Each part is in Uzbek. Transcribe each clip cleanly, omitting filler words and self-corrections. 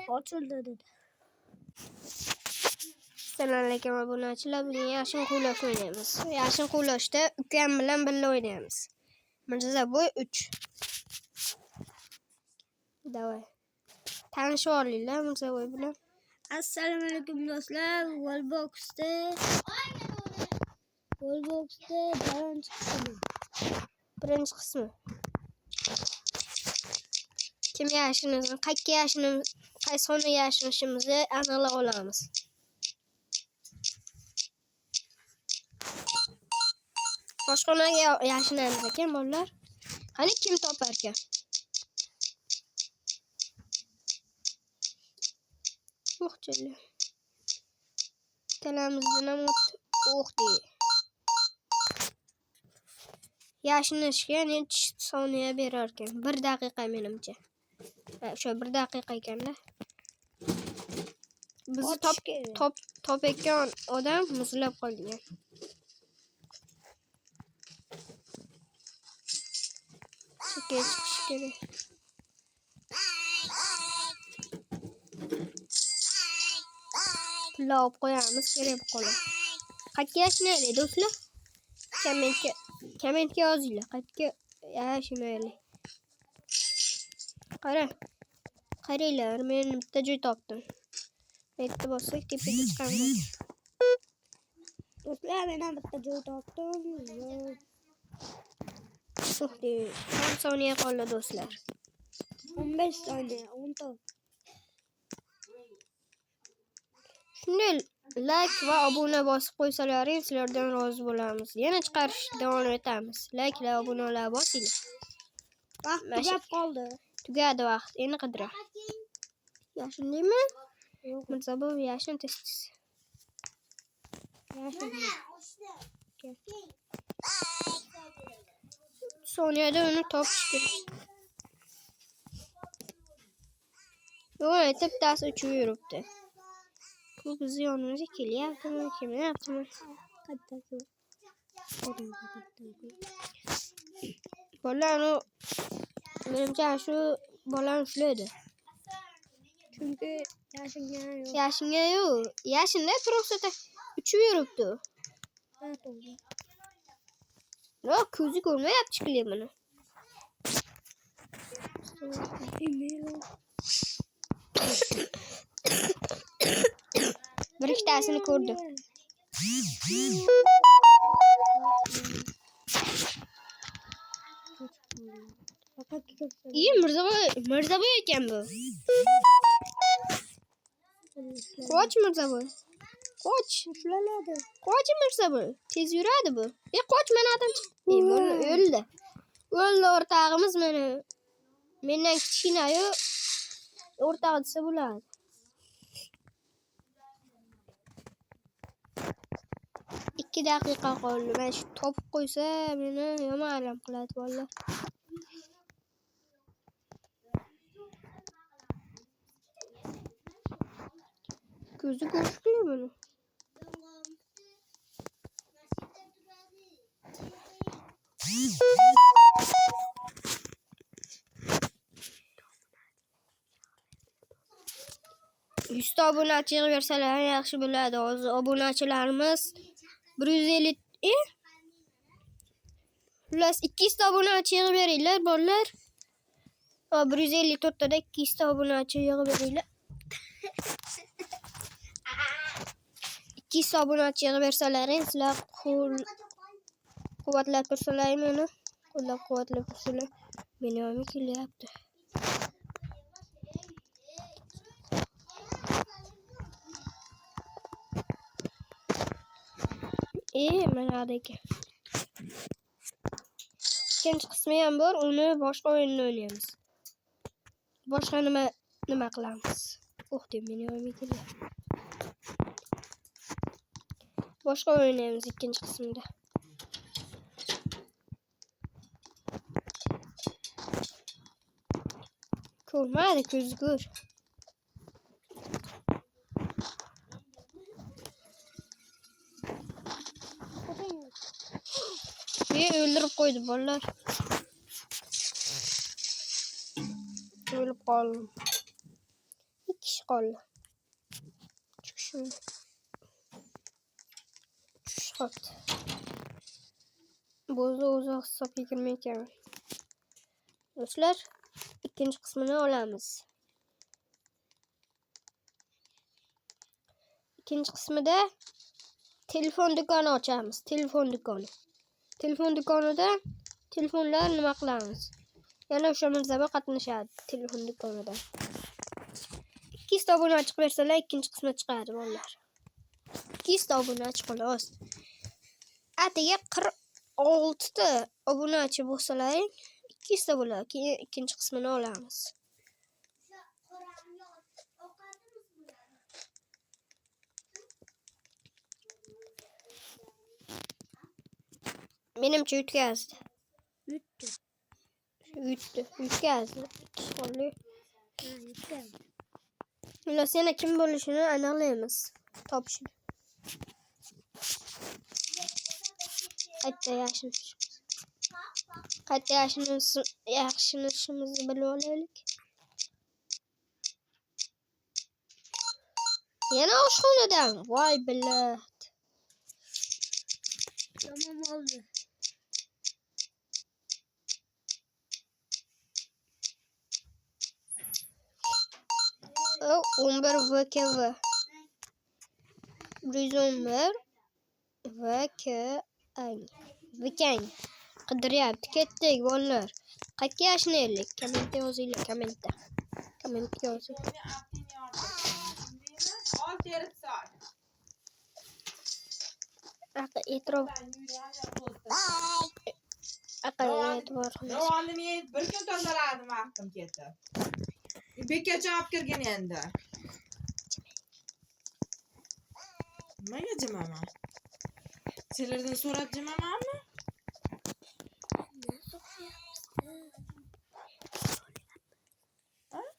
Açıldı dedi. Selamünaleyküm obunachilar. Bugun Yashin Quvlash o'ynaymiz. Yashin Quvlashda ukam bilan birga o'ynaymiz. Mirzaboy 3. Davay. Tanishib olinglar Mirzaboy bilan. Assalomu alaykum do'stlar. Wallbox'da Birinchi qismi. Kim yashinimizni, qayerga yashinimiz, qaysi xonaga yashinishimizni aniqlab olamiz. Oshxonaga yashinamiz ekan bolalar. Qani kim topar ekan? O'qchili. Talamizdan ham o'qdi. Yashinishga necha soniya berar ekan? 1 daqiqa menimcha. O'sha 1 daqiqa ekanda. Bizni topayotgan odam muzlab qolgan. Chiqish kerak. Lop qo'yamiz kerak qoladi. Qayerga yashinaylik do'stlar? Kommentga yozinglar. Qayerga yashinaylik? Qaranglar, men bitta joy topdim. Bitta bossak tepaga chiqamiz. do'stlar, men ham bitta joy topdim. 10 soniya qoldi do'stlar. 15 soniya, 10 ta. Shunday like va obuna bosib qo'ysalaring sizlardan rozi bo'lamiz. Yana chiqarishda davom etamiz. Like va obunalar bosinglar. Vaqt tugab qoldi. Tugadi vaqt. Endi qidira. Yashinlaymi? Yo'q, Mirzaboy yashin tez. Yashin. Soniyada uni topish kerak. Yo'q, bittasi uchib yuribdi. Bu bizni yonimizga kelyaptimi, kelmayaptimi? Bola menimcha shu bolani ushlaydi. Chunki Yashinga yo'q. Yashinda просто uchib yuribdi. Yo'q, ko'zi ko'rmayapti shekilli buni. Bir ikkitasini ko'rdim. Mirzaboy ekan bu. Qoch Mirzaboy. Qoch. ushlanadi. Qoch Mirzaboy. Tez yuradi bu. Qoch manadan chiqdi. O'ldi. O'ldi o'rtog'imiz meni. Mendan kichkina-yu o'rtog' desa bo'ladi. Ikki daqiqa qoldi. Men shu topib qo'ysa meni yomon alam qiladi bolalar. Ko'zi ko'rishli buni. Yuzta obunachi yig'ib yaxshi bo'ladi. Hozir obunachilarimiz 150 Plus 200 ta obunachi yig'ib beringlar bolalar. 154 tada 200 ta obunachi yig'ib beringlar. 200 ta obunachi yig'ib bersalaring, sizlar quvvatlab tursalar meni. Quvvatlab tursalar meni ham kelyapti. Mana ekan. Ikkinchi qismi ham bor, uni boshqa o'yinda o'ynaymiz. Boshqa nima qilamiz? Deb meni ham kelyapti. Boshqa o'ynaymiz ikkinchi qismda. Ko'rmadi, ko'zi ko'r. O'ldirib qo'ydi bolalar. O'lib qoldim. kişi qoldi. Chiqishim. Chiqdi. Bu o'zi hisobga kirmaydi. Do'stlar, ikkinchi qismini olamiz. İkinci qismida telefon do'koni ochamiz. Telefon do'koni. Telefon do'konida telefonlar nima qilamiz? Yana o'sha Mirzaboy qatnashadi telefon do'konida. 200 ta obunachi bersalar ikkinchi qismi chiqadi bolalar. 200 ta obunachi xolos. Atigi 46 ta obunachi bo'lsalaring 200 ta bo'ladi. Keyin ikkinchi qismini olamiz. Menimcha yutkazdi. Yutkazdi. Yutkazdi. Xullas yana kim bo'lishini aniqlaymiz. Topishni. Qayta yaxshinishimizni bilib olaylik. Yana oshxonadan. Voy billat. Tamam oldu. O 11 VKV. 111 VK Vikang. Qidiryapti. Ketdik bolalar. Qayerga yashnaylik? Kommentda yozinglar, kommentda. Kommentga yozing. E'tirof. Ro'nimni bir kun tozaladim vaqtim ketib. Bekkacha olib kirgan endi. Nimaga jimaman? Sizlardan so'rab jimamanmi?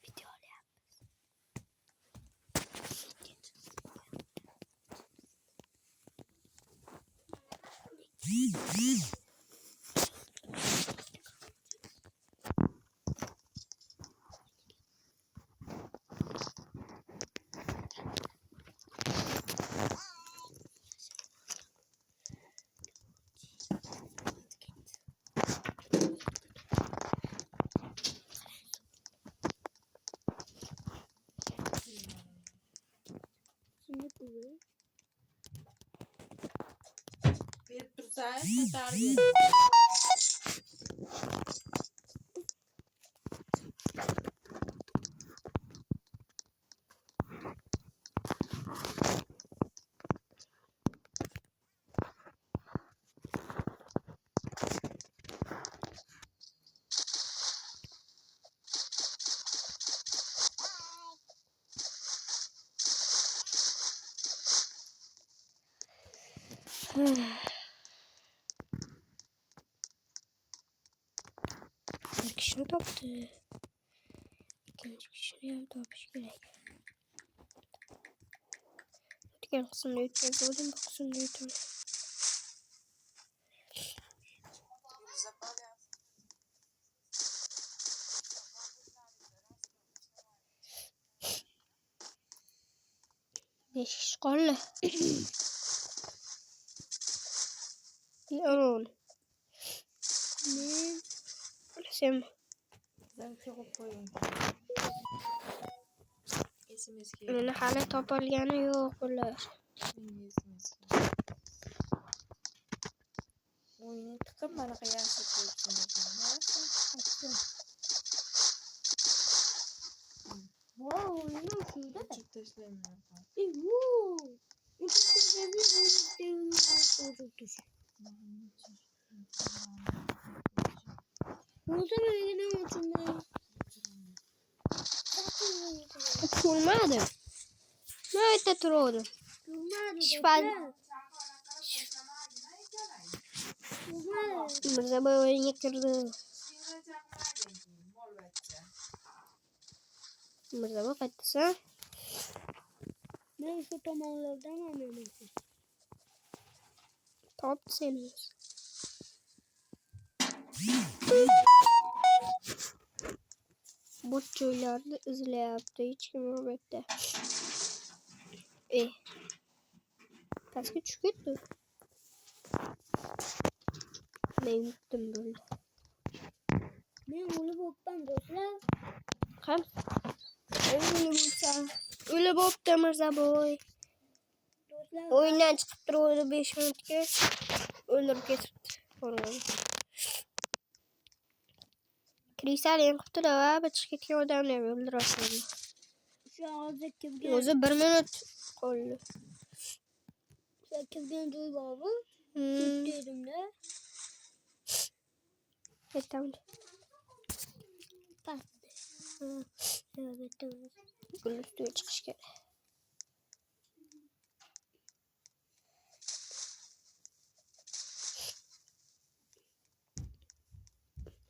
Video olyapmiz. Şimdi bu. Berib tursangiz, ko'tarib Bir kişini toptu. İkinci kişini hem topiş gerek. Diğer kısımda yutmayalım. Bu kısımda yutalım. Beş kişi kaldı. Yaron. Ne? Sen Sen çok koyun. Esimizga. meni hali topolgani yo'q bular. O'yini tiqib mana qayerga qo'yibsizlar. Wow, oyunu şurada. Çık tashlayman. Uçurmadım. Nerede turuyordum? Mirzaboy oyunga kirdi. Mirzaboy qaytsa. Ben şu tomonlardan alayım. Top seni. bot joylarni izlayapti. Hech kim yo'q bu yerda. Pastga tushib ketdi. Men yutdim bo'ldi. Men o'lib o'ptam do'stlar. Ham o'lib bo'pti Mirzaboy. Do'stlar, O'yindan chiqib turdi 5 minutga. O'ldirib ketibdi. Kristal yiqibdi va chiqib ketgan odamni o'ldirasizmi? shu hozir kirgan. O'zi 1 minut qoldi. Shu kirgan joy bormi? Dedim-da. Aytaman. Pastda. Evet. Gul ustiga chiqish kerak.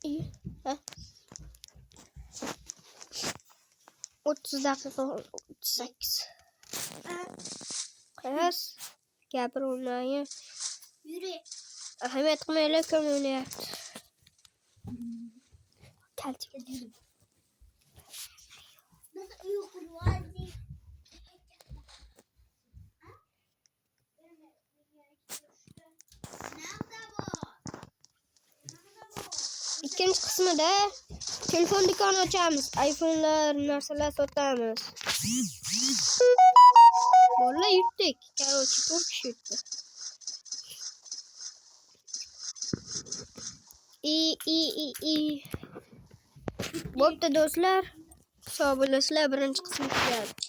İyi. 30 daqiqa 38. Qas gapir olmayı. Yürü. Ahamiyat qilmaylar kim o'ynayapti. Kaltik. İkinci kısmında telefon dükkanı açamiz. iPhone'lar, narsalar sotamiz. Vallahi yutdik. Короче, 4 kişi yutdi. İyi. Bo'pti do'stlar. Sog' bo'lasizlar. Birinchi qism tugadı.